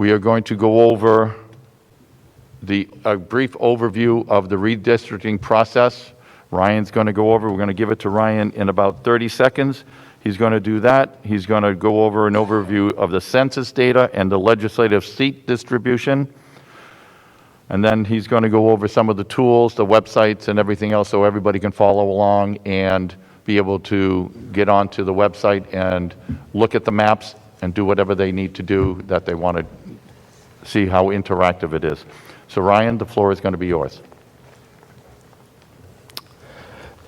We are going to go over a brief overview of the redistricting process. Ryan's going to go over, we're going to give it to Ryan in about 30 seconds. He's going to do that. He's going to go over an overview of the census data and the legislative seat distribution. And then he's going to go over some of the tools, the websites, and everything else so everybody can follow along and be able to get onto the website and look at the maps and do whatever they need to do that they want to see how interactive it is. So Ryan, the floor is going to be yours.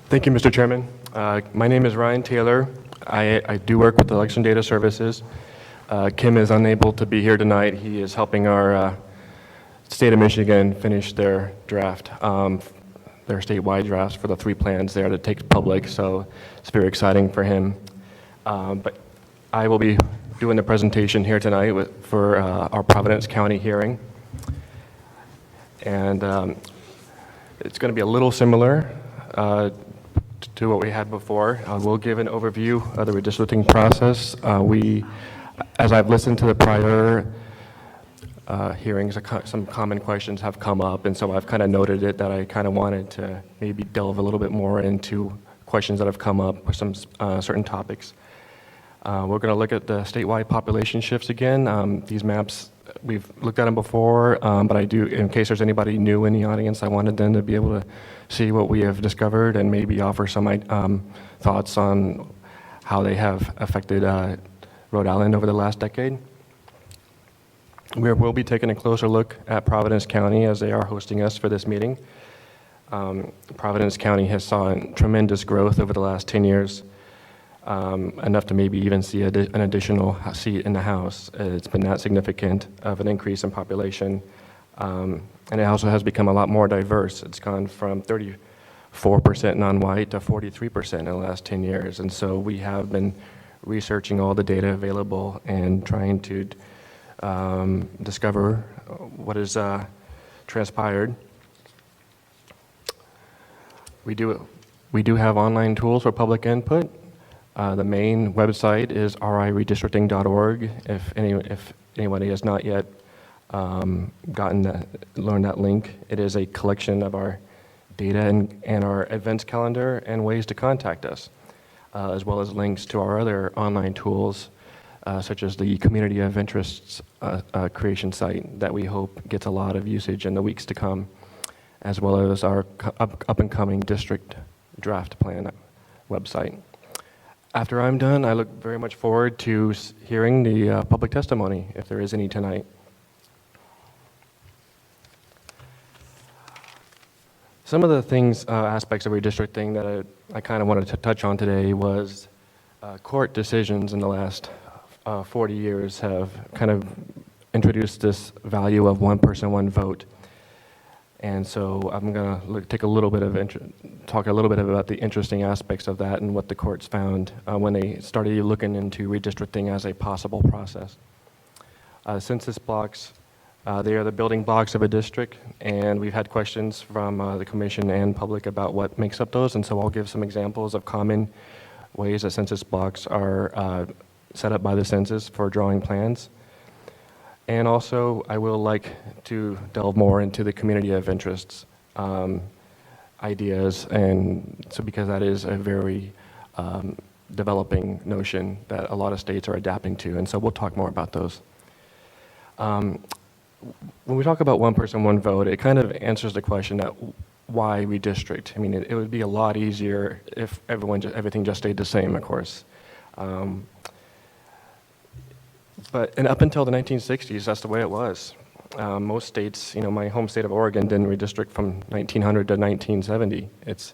Thank you, Mr. Chairman. My name is Ryan Taylor. I do work with Election Data Services. Kim is unable to be here tonight. He is helping our state of Michigan finish their draft, their statewide drafts for the 3 plans there to take public, so it's very exciting for him. But I will be doing the presentation here tonight for our Providence County hearing. And it's going to be a little similar to what we had before. We'll give an overview of the redistricting process. As I've listened to the prior hearings, some common questions have come up, and so I've kind of noted it that I kind of wanted to maybe delve a little bit more into questions that have come up with some certain topics. We're going to look at the statewide population shifts again. These maps, we've looked at them before, but I do, in case there's anybody new in the audience, I wanted them to be able to see what we have discovered and maybe offer some thoughts on how they have affected Rhode Island over the last decade. We'll be taking a closer look at Providence County as they are hosting us for this meeting. Providence County has saw tremendous growth over the last 10 years, enough to maybe even see an additional seat in the House. It's been that significant of an increase in population. And it also has become a lot more diverse. It's gone from 34% non-white to 43% in the last 10 years. And so we have been researching all the data available and trying to discover what has transpired. We do have online tools for public input. The main website is redistricting.org. If anybody has not yet learned that link, it is a collection of our data and our events calendar and ways to contact us, as well as links to our other online tools, such as the Community of Interests creation site that we hope gets a lot of usage in the weeks to come, as well as our up-and-coming district draft plan website. After I'm done, I look very much forward to hearing the public testimony, if there is any tonight. Some of the things, aspects of redistricting that I kind of wanted to touch on today was court decisions in the last 40 years have kind of introduced this value of one person, one vote. And so I'm going to talk a little bit about the interesting aspects of that and what the courts found when they started looking into redistricting as a possible process. Census blocks, they are the building blocks of a district, and we've had questions from the commission and public about what makes up those, and so I'll give some examples of common ways that census blocks are set up by the census for drawing plans. And also, I will like to delve more into the community of interests ideas, and so because that is a very developing notion that a lot of states are adapting to, and so we'll talk more about those. When we talk about one person, one vote, it kind of answers the question that why redistrict? I mean, it would be a lot easier if everything just stayed the same, of course. And up until the 1960s, that's the way it was. Most states, my home state of Oregon didn't redistrict from 1900 to 1970. It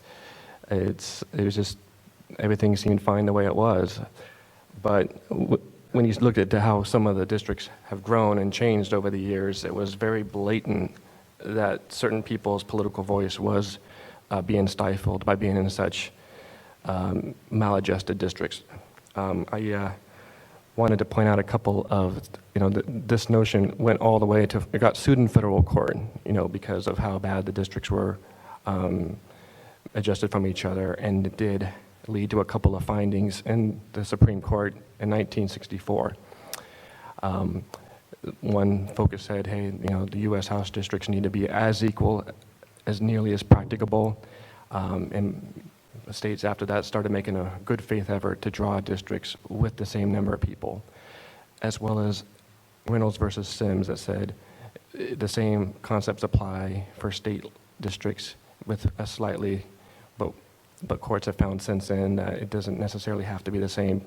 was just, everything seemed fine the way it was. But when you looked at how some of the districts have grown and changed over the years, it was very blatant that certain people's political voice was being stifled by being in such maladjusted districts. I wanted to point out a couple of, this notion went all the way to, it got sued in federal court, because of how bad the districts were adjusted from each other, and it did lead to a couple of findings in the Supreme Court in 1964. one focus said, hey, the U.S. House districts need to be as equal as nearly as practicable. And the states after that started making a good faith effort to draw districts with the same number of people, as well as Reynolds versus Sims that said the same concepts apply for state districts with a slightly, but courts have found since then that it doesn't necessarily have to be the same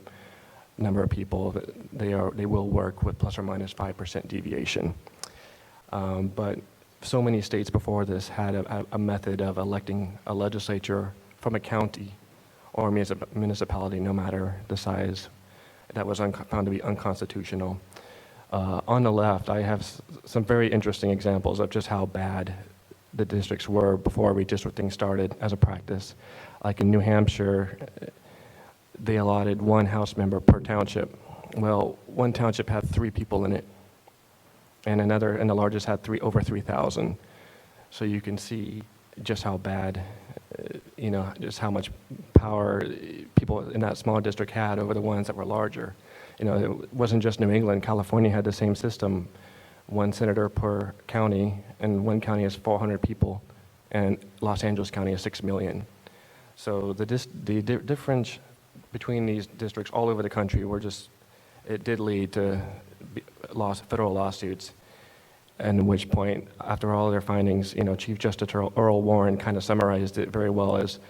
number of people. They will work with plus or minus 5% deviation. But so many states before this had a method of electing a legislature from a county or municipality, no matter the size, that was found to be unconstitutional. On the left, I have some very interesting examples of just how bad the districts were before redistricting started as a practice. Like in New Hampshire, they allotted one House member per township. Well, one township had 3 people in it, and the largest had over 3,000. So you can see just how bad, just how much power people in that small district had over the ones that were larger. It wasn't just New England. California had the same system. 1 senator per county, and one county has 400 people, and Los Angeles County has 6 million. So the difference between these districts all over the country it did lead to federal lawsuits, and at which point, after all their findings, Chief Justice Earl Warren kind of summarized it very well as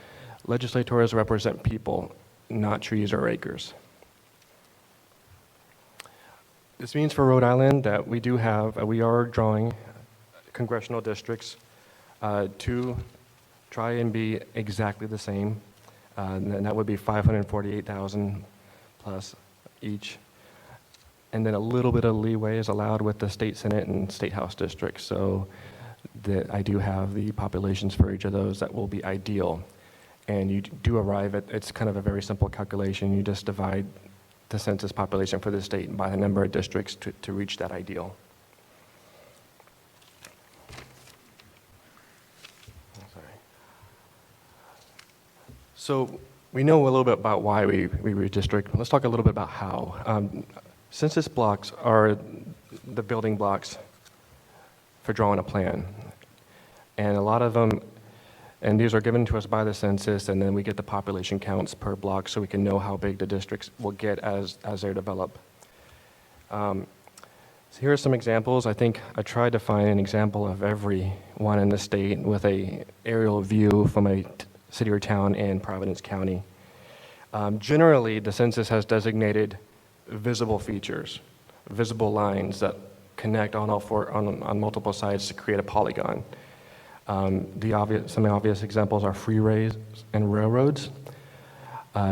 legislators represent people, not trees or acres. This means for Rhode Island that we are drawing congressional districts to try and be exactly the same. And that would be 548,000 plus each. And then a little bit of leeway is allowed with the state Senate and state House districts. So I do have the populations for each of those that will be ideal. And you do arrive at, it's kind of a very simple calculation. You just divide the census population for the state by the number of districts to reach that ideal. So we know a little bit about why we redistrict. Let's talk a little bit about how. Census blocks are the building blocks for drawing a plan. And a lot of them, and these are given to us by the census, and then we get the population counts per block so we can know how big the districts will get as they're developed. So here are some examples. I think I tried to find an example of every one in the state with a aerial view from a city or town in Providence County. Generally, the census has designated visible features, visible lines that connect on multiple sides to create a polygon. Some obvious examples are freeways and railroads,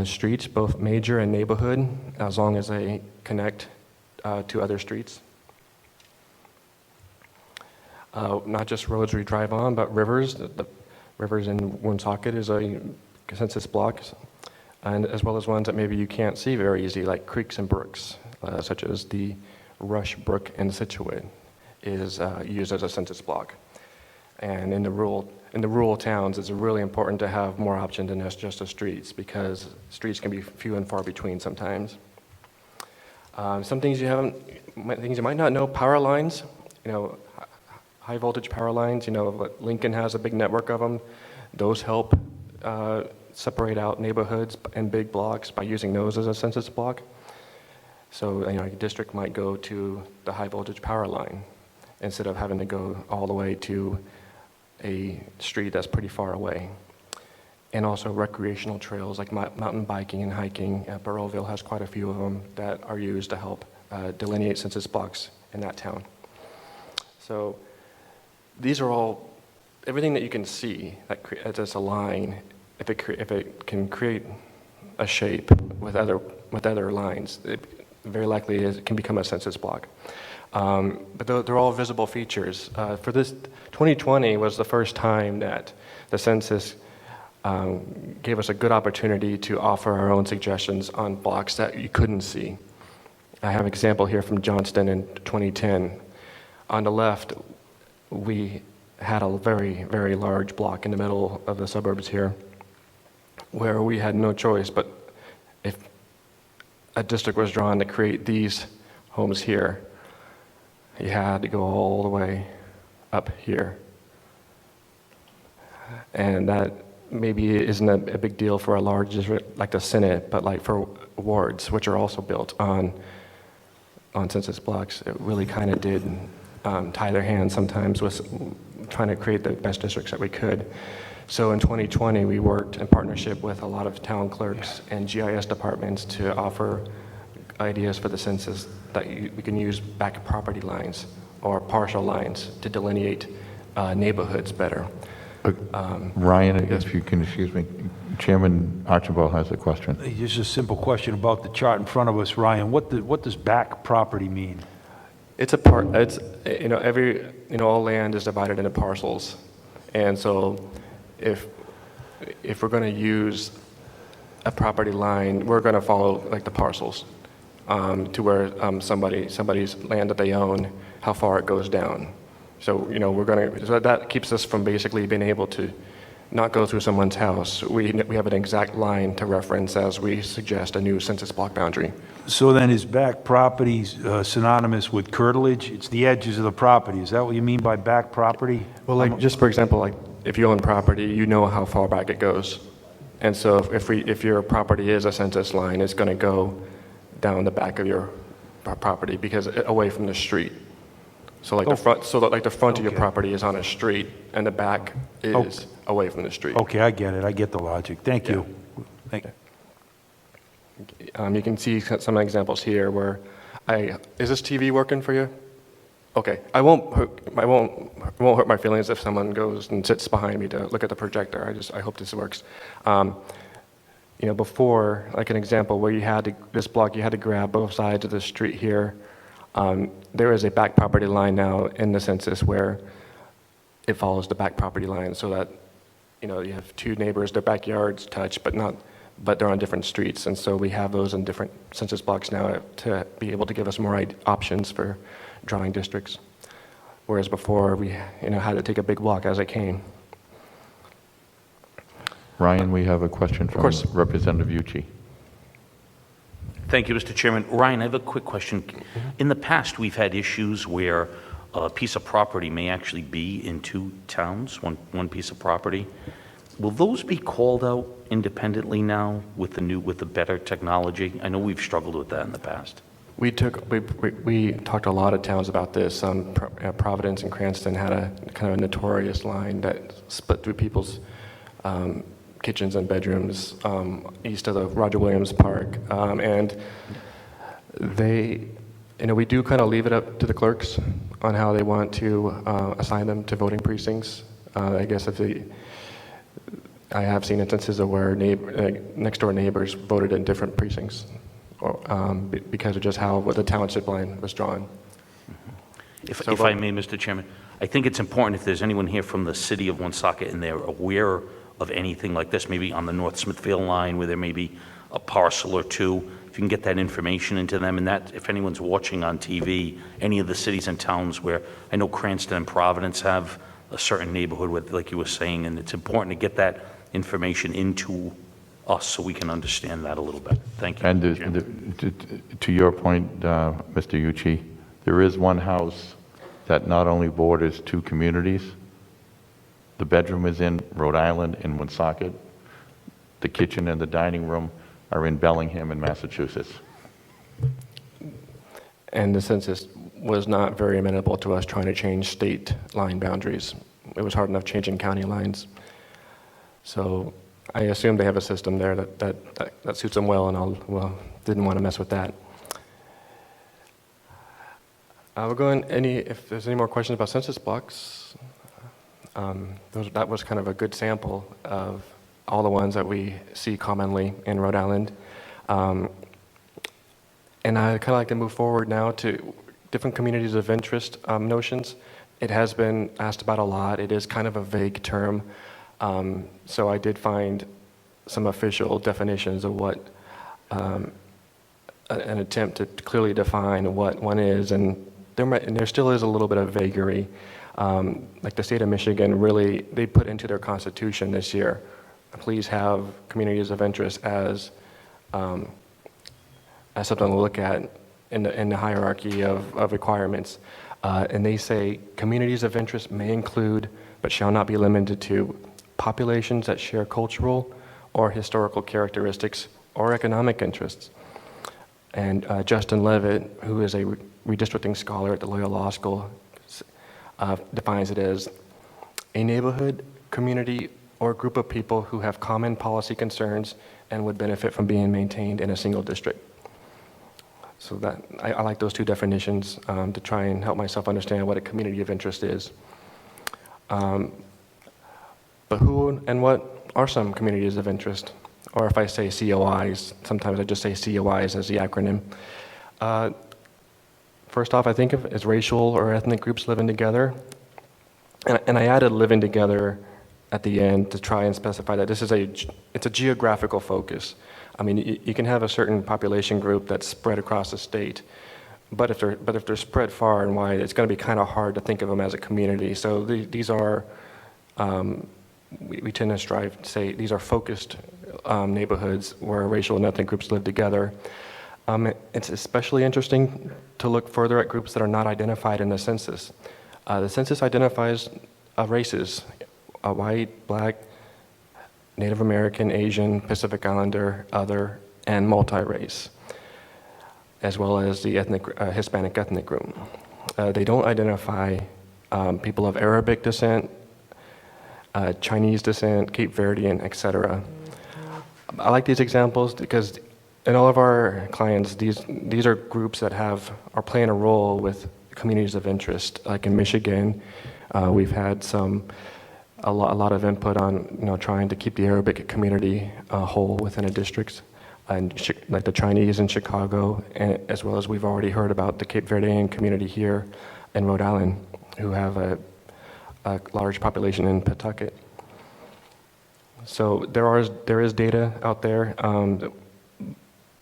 streets, both major and neighborhood, as long as they connect to other streets. Not just roads we drive on, but rivers. The rivers in Woonsocket is a census block, and as well as ones that maybe you can't see very easy, like creeks and brooks, such as the Rush Brook in Scituate is used as a census block. And in the rural towns, it's really important to have more option than just the streets, because streets can be few and far between sometimes. Some things you might not know: power lines. High voltage power lines. Lincoln has a big network of them. Those help separate out neighborhoods and big blocks by using those as a census block. So a district might go to the high voltage power line instead of having to go all the way to a street that's pretty far away. And also recreational trails like mountain biking and hiking. Burrillville has quite a few of them that are used to help delineate census blocks in that town. So these are all, everything that you can see as a line, if it can create a shape with other lines, it very likely it can become a census block. But they're all visible features. For this, 2020 was the first time that the census gave us a good opportunity to offer our own suggestions on blocks that you couldn't see. I have an example here from Johnston in 2010. On the left, we had a very, very large block in the middle of the suburbs here where we had no choice, but if a district was drawn to create these homes here, he had to go all the way up here. And that maybe isn't a big deal for a large district like the Senate, but like for wards, which are also built on census blocks, it really kind of did tie their hands sometimes with trying to create the best districts that we could. So in 2020, we worked in partnership with a lot of town clerks and GIS departments to offer ideas for the census that we can use back property lines or partial lines to delineate neighborhoods better. Ryan, if you can excuse me, Chairman Archibald has a question. Just a simple question about the chart in front of us, Ryan. What does back property mean? It's all land is divided into parcels. And so if we're going to use a property line, we're going to follow like the parcels to where somebody's land that they own, how far it goes down. So, so that keeps us from basically being able to not go through someone's house. We have an exact line to reference as we suggest a new census block boundary. So then is back property synonymous with curtilage? It's the edges of the property. Is that what you mean by back property? Well, like just for example, like if you own property, you know how far back it goes. And so if your property is a census line, it's going to go down the back of your property because away from the street. So like the front of your property is on a street and the back is away from the street. Okay, I get it. I get the logic. Thank you. Thank you. You can see some examples here where is this TV working for you? Okay, I won't hurt my feelings if someone goes and sits behind me to look at the projector. I hope this works. Before, like an example where this block, you had to grab both sides of the street here. There is a back property line now in the census where it follows the back property line so that, you have two neighbors, their backyards touch, but they're on different streets. And so we have those in different census blocks now to be able to give us more options for drawing districts. Whereas before we, had to take a big walk as I came. Ryan, we have a question from Representative Ucci. Thank you, Mr. Chairman. Ryan, I have a quick question. In the past, we've had issues where a piece of property may actually be in two towns, one piece of property. Will those be called out independently now with the better technology? I know we've struggled with that in the past. We talked to a lot of towns about this. Providence and Cranston had a kind of a notorious line that split through people's kitchens and bedrooms east of the Roger Williams Park, and we do kind of leave it up to the clerks on how they want to assign them to voting precincts. I guess I have seen instances of where next door neighbors voted in different precincts because of just how the township line was drawn. If I may, Mr. Chairman, I think it's important if there's anyone here from the city of Woonsocket and they're aware of anything like this, maybe on the North Smithfield line where there may be a parcel or two, if you can get that information into them, and that if anyone's watching on TV, any of the cities and towns where I know Cranston and Providence have a certain neighborhood with, like you were saying, and it's important to get that information into us so we can understand that a little bit. Thank you. And to your point, Mr. Ucci, there is one house that not only borders two communities. The bedroom is in Rhode Island in Woonsocket. The kitchen and the dining room are in Bellingham in Massachusetts. And the census was not very amenable to us trying to change state line boundaries. It was hard enough changing county lines. So I assume they have a system there that suits them well, and didn't want to mess with that. We're going if there's any more questions about census blocks. That was kind of a good sample of all the ones that we see commonly in Rhode Island. And I kind of like to move forward now to different communities of interest notions. It has been asked about a lot. It is kind of a vague term. So I did find some official definitions of what an attempt to clearly define what one is. And there still is a little bit of vagary. Like the state of Michigan they put into their constitution this year, please have communities of interest as something to look at in the hierarchy of requirements. And they say communities of interest may include, but shall not be limited to, populations that share cultural or historical characteristics or economic interests. And Justin Levitt, who is a redistricting scholar at the Loyola Law School, defines it as a neighborhood, community, or group of people who have common policy concerns and would benefit from being maintained in a single district. So that I like those two definitions to try and help myself understand what a community of interest is. But who and what are some communities of interest? Or if I say COIs, sometimes I just say COIs as the acronym. First off, I think of as racial or ethnic groups living together. And I added living together at the end to try and specify that it's a geographical focus. I mean, you can have a certain population group that's spread across the state, but if they're spread far and wide, it's going to be kind of hard to think of them as a community. So these are, we tend to strive to say these are focused neighborhoods where racial and ethnic groups live together. It's especially interesting to look further at groups that are not identified in the census. The census identifies races, white, black, Native American, Asian, Pacific Islander, other, and multi-race, as well as the Hispanic ethnic group. They don't identify people of Arabic descent, Chinese descent, Cape Verdean, etc. I like these examples because in all of our clients, these are groups that are playing a role with communities of interest. Like in Michigan, we've had a lot of input on trying to keep the Arabic community whole within a district, and like the Chinese in Chicago, and as well as we've already heard about the Cape Verdean community here in Rhode Island, who have a large population in Pawtucket. So there is data out there.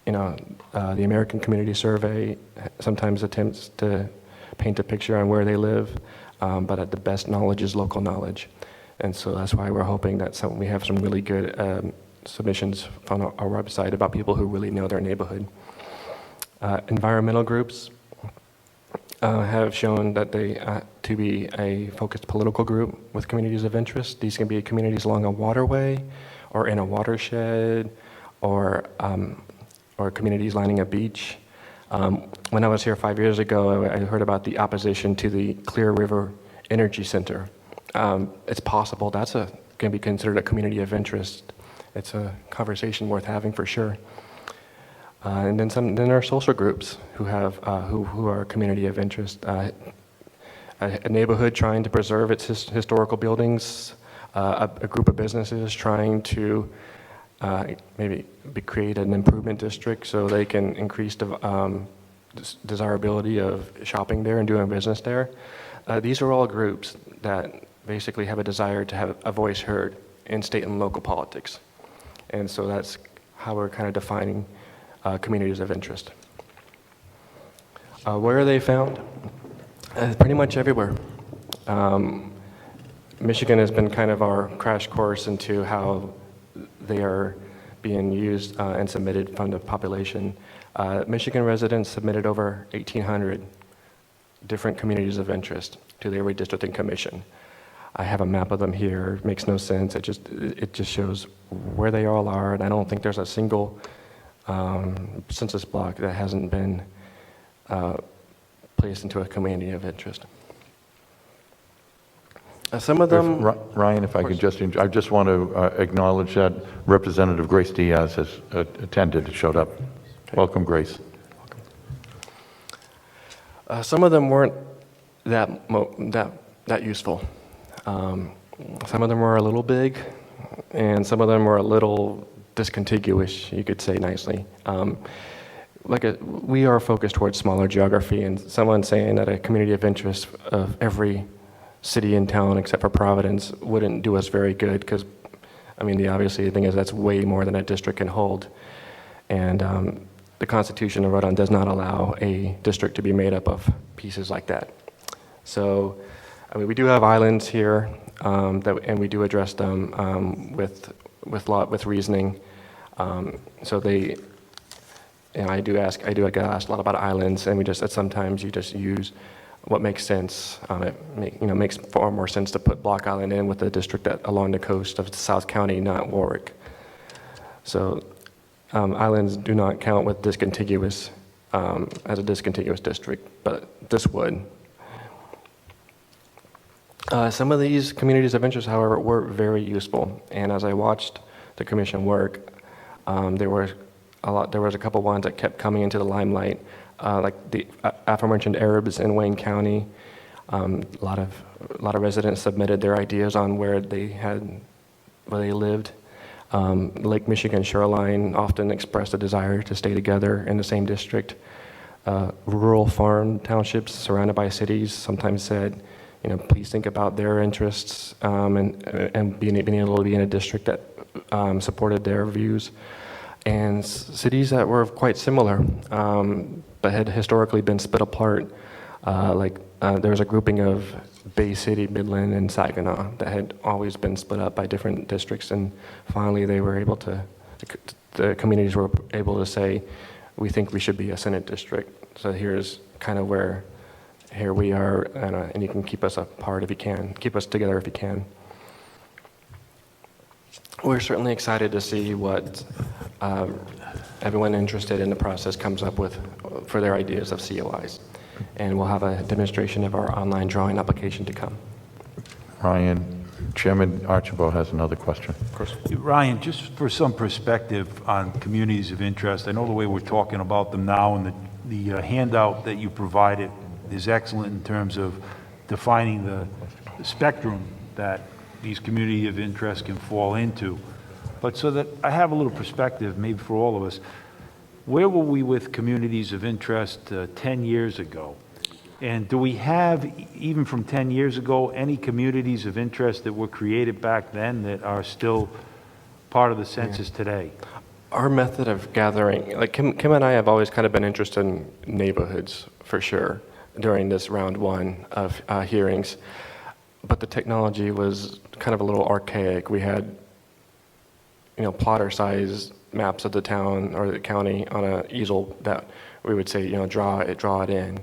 The American Community Survey sometimes attempts to paint a picture on where they live, but at the best knowledge is local knowledge. And so that's why we're hoping that we have some really good submissions on our website about people who really know their neighborhood. Environmental groups have shown that they to be a focused political group with communities of interest. These can be communities along a waterway or in a watershed or communities lining a beach. When I was here 5 years ago, I heard about the opposition to the Clear River Energy Center. It's possible that's can be considered a community of interest. It's a conversation worth having for sure. And then there are social groups who are a community of interest. A neighborhood trying to preserve its historical buildings, a group of businesses trying to maybe create an improvement district so they can increase the desirability of shopping there and doing business there. These are all groups that basically have a desire to have a voice heard in state and local politics. And so that's how we're kind of defining communities of interest. Where are they found? Pretty much everywhere. Michigan has been kind of our crash course into how they are being used and submitted from the population. Michigan residents submitted over 1,800 different communities of interest to the Redistricting Commission. I have a map of them here. It makes no sense. It just shows where they all are, and I don't think there's a single census block that hasn't been placed into a community of interest. Some of them... Ryan, if I could I just want to acknowledge that Representative Grace Diaz has attended, showed up. Okay. Welcome, Grace. Welcome. Some of them weren't that useful. Some of them were a little big, and some of them were a little discontiguous, you could say nicely. We are focused towards smaller geography, and someone saying that a community of interest of every city and town except for Providence wouldn't do us very good, because, obviously the thing is that's way more than a district can hold. And the Constitution of Rhode Island does not allow a district to be made up of pieces like that. So, we do have islands here, and we do address them with reasoning. So I do get asked a lot about islands, and sometimes you just use what makes sense. Makes far more sense to put Block Island in with the district along the coast of South County, not Warwick. So islands do not count with discontiguous as a discontiguous district, but this would. Some of these communities of interest, however, were very useful, and as I watched the commission work, there was a couple ones that kept coming into the limelight, like the aforementioned Arabs in Wayne County. A lot of residents submitted their ideas on where they lived. Lake Michigan shoreline often expressed a desire to stay together in the same district. Rural farm townships surrounded by cities sometimes said, please think about their interests and being able to be in a district that supported their views. And cities that were quite similar, but had historically been split apart, there was a grouping of Bay City, Midland, and Saginaw that had always been split up by different districts, and finally they were able to, the communities were able to say, we think we should be a Senate district. So here's kind of where, here we are, and you can keep us apart if you can, keep us together if you can. We're certainly excited to see what everyone interested in the process comes up with for their ideas of COIs. And we'll have a demonstration of our online drawing application to come. Ryan, Chairman Archibald has another question. Of course. Ryan, just for some perspective on communities of interest, I know the way we're talking about them now, and the handout that you provided is excellent in terms of defining the spectrum that these community of interest can fall into. But so that I have a little perspective, maybe for all of us, where were we with communities of interest 10 years ago? And do we have, even from 10 years ago, any communities of interest that were created back then that are still part of the census today? Our method of gathering, like Kim and I have always kind of been interested in neighborhoods, for sure, during this round one of hearings. But the technology was kind of a little archaic. We had, plotter-size maps of the town or the county on an easel that we would say, draw it in.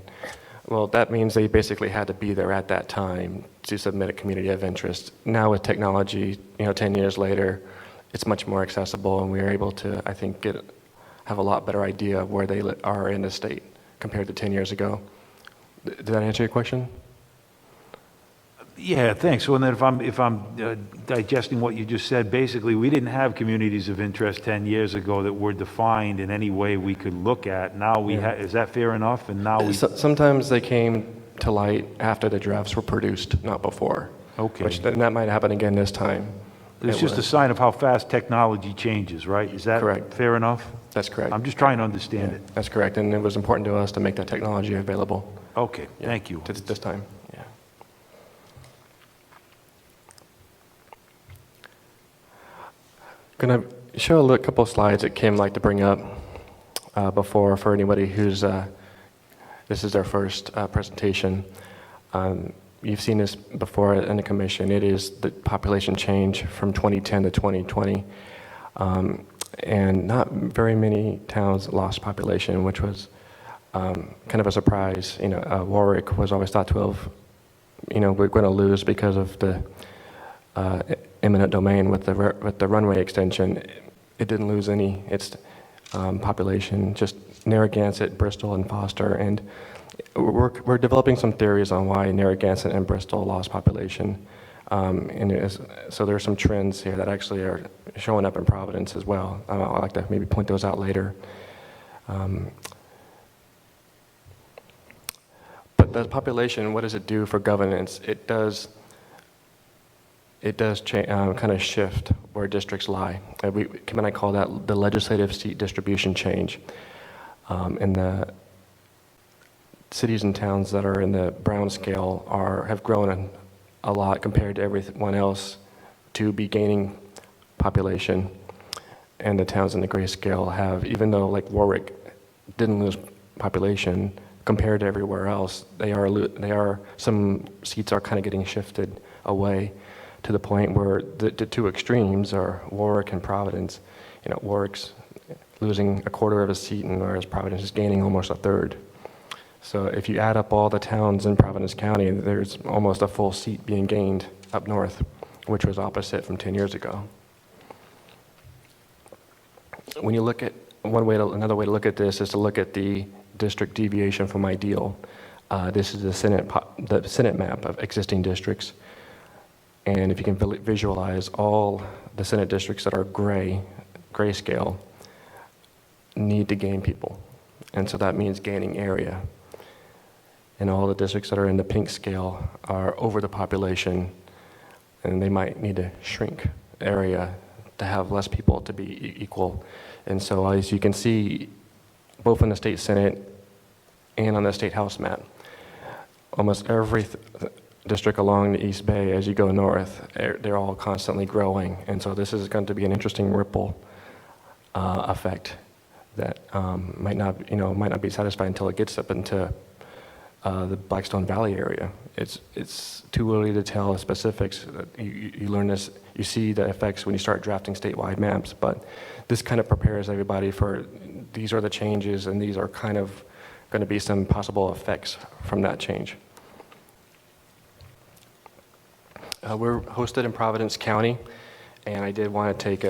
Well, that means they basically had to be there at that time to submit a community of interest. Now with technology, 10 years later, it's much more accessible, and we are able to, I think, have a lot better idea of where they are in the state compared to 10 years ago. Did that answer your question? Yeah, thanks. So, and then if I'm digesting what you just said, basically, we didn't have communities of interest 10 years ago that were defined in any way we could look at. Now we have. Is that fair enough? And now we. Sometimes they came to light after the drafts were produced, not before. Okay. And that might happen again this time. It's just a sign of how fast technology changes, right? Is that correct? Fair enough? That's correct. I'm just trying to understand it. That's correct, and it was important to us to make that technology available. Okay, thank you. This time. Yeah. Going to show a couple of slides that Kim liked to bring up before for anybody who's, this is their first presentation. You've seen this before in the commission. It is the population change from 2010 to 2020. And not very many towns lost population, which was kind of a surprise. Warwick was always thought to have, we're going to lose because of the eminent domain with the runway extension. It didn't lose any its population, just Narragansett, Bristol, and Foster. And we're developing some theories on why Narragansett and Bristol lost population. So there are some trends here that actually are showing up in Providence as well. I'd like to maybe point those out later. But the population, what does it do for governance? It does kind of shift where districts lie. Kim and I call that the legislative seat distribution change. And the cities and towns that are in the brown scale have grown a lot compared to everyone else to be gaining population. And the towns in the gray scale have, even though like Warwick didn't lose population compared to everywhere else, some seats are kind of getting shifted away to the point where the two extremes are Warwick and Providence. Warwick's losing a quarter of a seat, and whereas Providence is gaining almost a third. So if you add up all the towns in Providence County, there's almost a full seat being gained up north, which was opposite from 10 years ago. When you look at another way to look at this is to look at the district deviation from ideal. This is the Senate map of existing districts. And if you can visualize all the Senate districts that are grayscale, need to gain people. And so that means gaining area. And all the districts that are in the pink scale are over the population, and they might need to shrink area to have less people to be equal. And so as you can see, both in the state Senate and on the state House map, almost every district along the East Bay, as you go north, they're all constantly growing. And so this is going to be an interesting ripple effect that might not be satisfied until it gets up into the Blackstone Valley area. It's too early to tell the specifics. You learn this, you see the effects when you start drafting statewide maps, but this kind of prepares everybody for these are the changes, and these are kind of going to be some possible effects from that change. We're hosted in Providence County, and I did want to take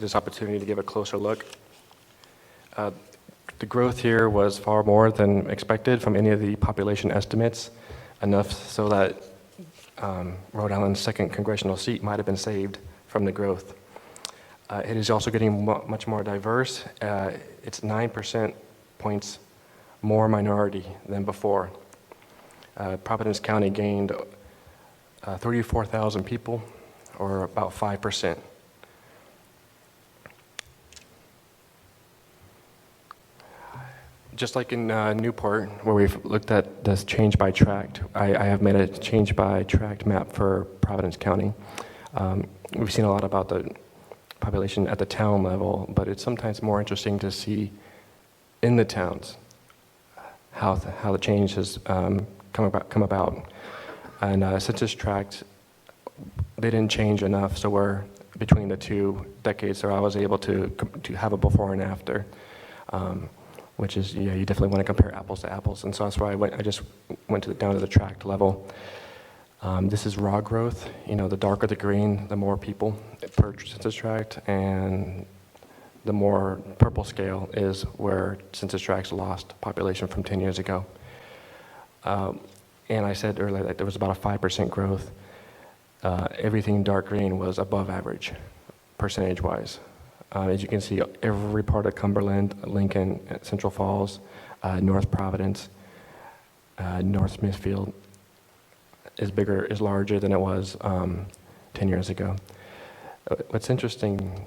this opportunity to give a closer look. The growth here was far more than expected from any of the population estimates, enough so that Rhode Island's second congressional seat might have been saved from the growth. It is also getting much more diverse. It's 9% points more minority than before. Providence County gained 34,000 people, or about 5%. Just like in Newport, where we've looked at this change by tract, I have made a change by tract map for Providence County. We've seen a lot about the population at the town level, but it's sometimes more interesting to see in the towns how the change has come about. And census tracts, they didn't change enough, so we're between the two decades, so I was able to have a before and after. Which is, yeah, you definitely want to compare apples to apples. And so that's why I just went down to the tract level. This is raw growth. The darker the green, the more people per census tract, and the more purple scale is where census tracts lost population from 10 years ago. And I said earlier that there was about a 5% growth. Everything dark green was above average, percentage-wise. As you can see, every part of Cumberland, Lincoln, Central Falls, North Providence, North Smithfield is larger than it was 10 years ago. What's interesting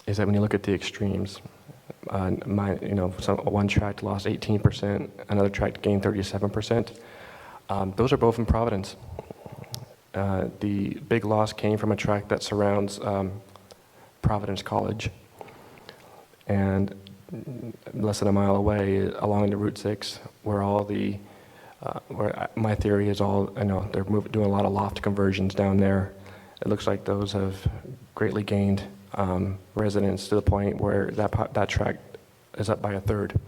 is that when you look at the extremes, one tract lost 18%, another tract gained 37%. Those are both in Providence. The big loss came from a tract that surrounds Providence College, and less than a mile away along the Route 6, where my theory is they're doing a lot of loft conversions down there. It looks like those have greatly gained residents to the point where that tract is up by a third,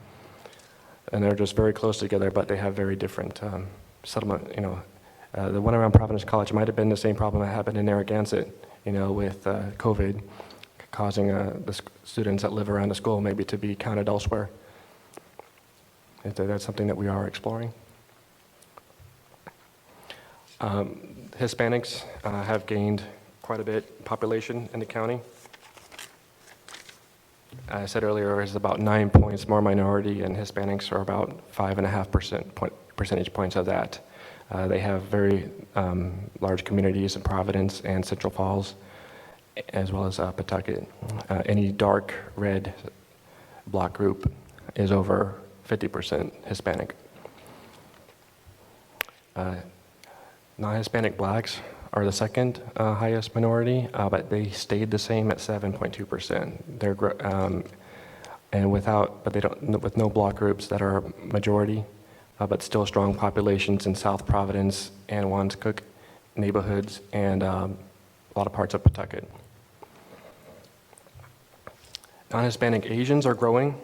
and they're just very close together, but they have very different settlement. The one around Providence College might have been the same problem that happened in Narragansett, with COVID, causing the students that live around the school maybe to be counted elsewhere. That's something that we are exploring. Hispanics have gained quite a bit population in the county. I said earlier, it's about 9 points more minority, and Hispanics are about 5.5% percentage points of that. They have very large communities in Providence and Central Falls, as well as Pawtucket. Any dark red block group is over 50% Hispanic. Non-Hispanic Blacks are the second highest minority, but they stayed the same at 7.2%. With no block groups that are majority, but still strong populations in South Providence and Woonsocket neighborhoods, and a lot of parts of Pawtucket. Non-Hispanic Asians are growing.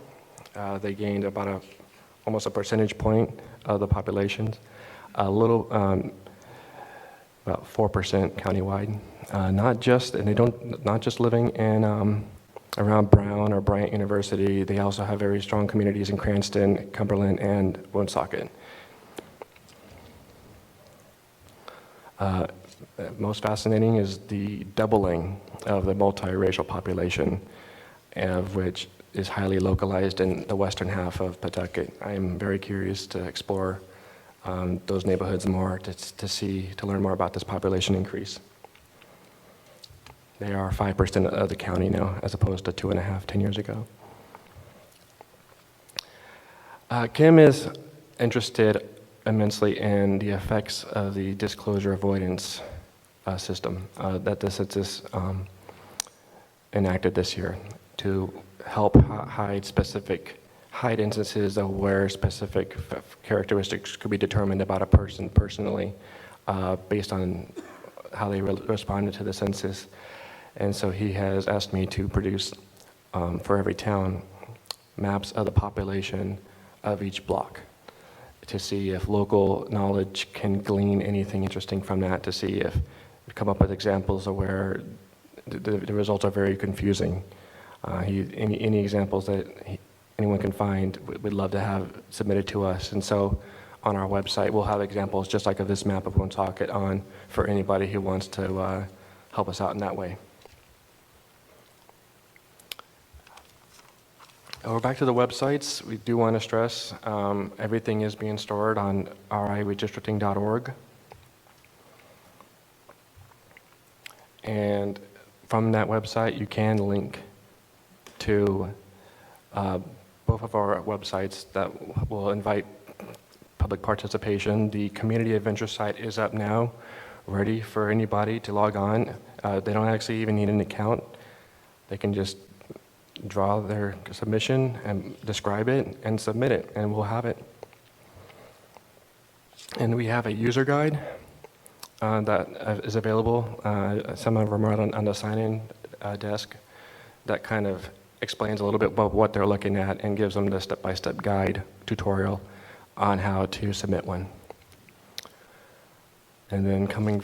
They gained about almost a percentage point of the populations. A little, about 4% countywide. Not just living in around Brown or Bryant University. They also have very strong communities in Cranston, Cumberland, and Woonsocket. Most fascinating is the doubling of the multiracial population, of which is highly localized in the western half of Pawtucket. I am very curious to explore those neighborhoods more, to learn more about this population increase. They are 5% of the county now, as opposed to 2.5, 10 years ago. Kim is interested immensely in the effects of the disclosure avoidance system that the census enacted this year to help hide instances of where specific characteristics could be determined about a person personally based on how they responded to the census. And so he has asked me to produce, for every town, maps of the population of each block to see if local knowledge can glean anything interesting from that, to see if come up with examples of where the results are very confusing. Any examples that anyone can find, we'd love to have submitted to us. And so on our website, we'll have examples just like of this map of Woonsocket on for anybody who wants to help us out in that way. We're back to the websites. We do want to stress everything is being stored on redistricting.org. And from that website, you can link to both of our websites that will invite public participation. The community of interest site is up now, ready for anybody to log on. They don't actually even need an account. They can just draw their submission and describe it and submit it, and we'll have it. And we have a user guide that is available. Some of them are on the sign-in desk that kind of explains a little bit about what they're looking at and gives them the step-by-step guide tutorial on how to submit one. And then coming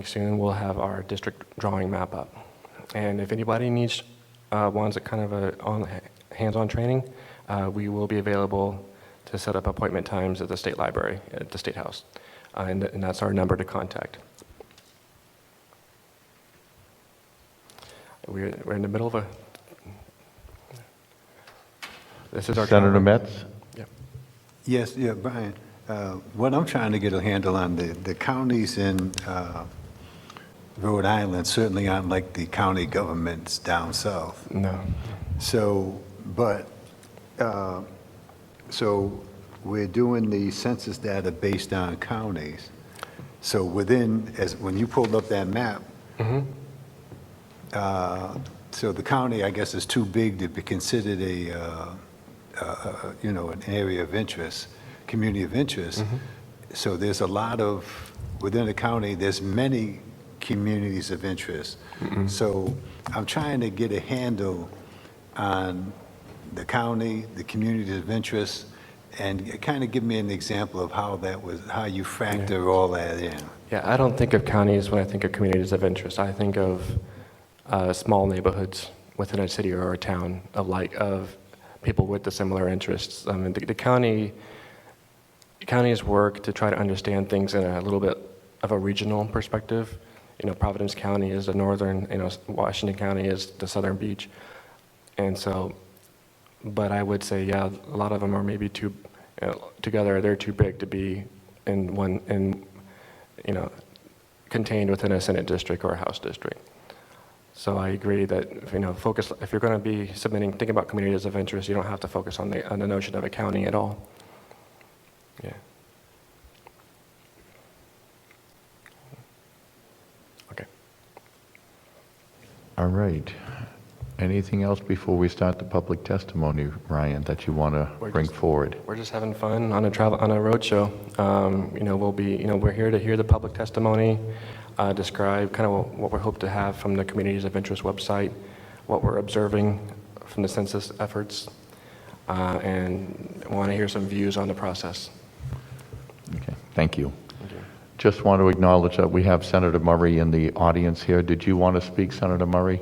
soon, we'll have our district drawing map up. And if anybody needs wants a kind of a hands-on training, we will be available to set up appointment times at the state library, at the State House. And that's our number to contact. We're in the middle of this is our Senator Metz? Yeah. Yes, yeah, Brian. What I'm trying to get a handle on, the counties in Rhode Island certainly aren't like the county governments down south. No. So, so we're doing the census data based on counties. So when you pulled up that map, so the county, I guess, is too big to be considered an area of interest, community of interest. So there's a lot of, within the county, there's many communities of interest. So I'm trying to get a handle on the county, the communities of interest, and kind of give me an example of how you factor all that in. Yeah, I don't think of counties when I think of communities of interest. I think of small neighborhoods within a city or a town of people with the similar interests. I mean, the county's work to try to understand things in a little bit of a regional perspective. Providence County is the northern, Washington County is the southern beach. And so, but I would say, yeah, a lot of them are maybe together, they're too big to be contained within a Senate district or a House district. So I agree that, focus, if you're going to be thinking about communities of interest, you don't have to focus on the notion of a county at all. Yeah. Okay. All right. Anything else before we start the public testimony, Ryan, that you want to bring forward? We're just having fun on a road show. We're here to hear the public testimony, describe kind of what we hope to have from the Communities of Interest website, what we're observing from the census efforts, and want to hear some views on the process. Okay, thank you. Thank you. Just want to acknowledge that we have Senator Murray in the audience here. Did you want to speak, Senator Murray?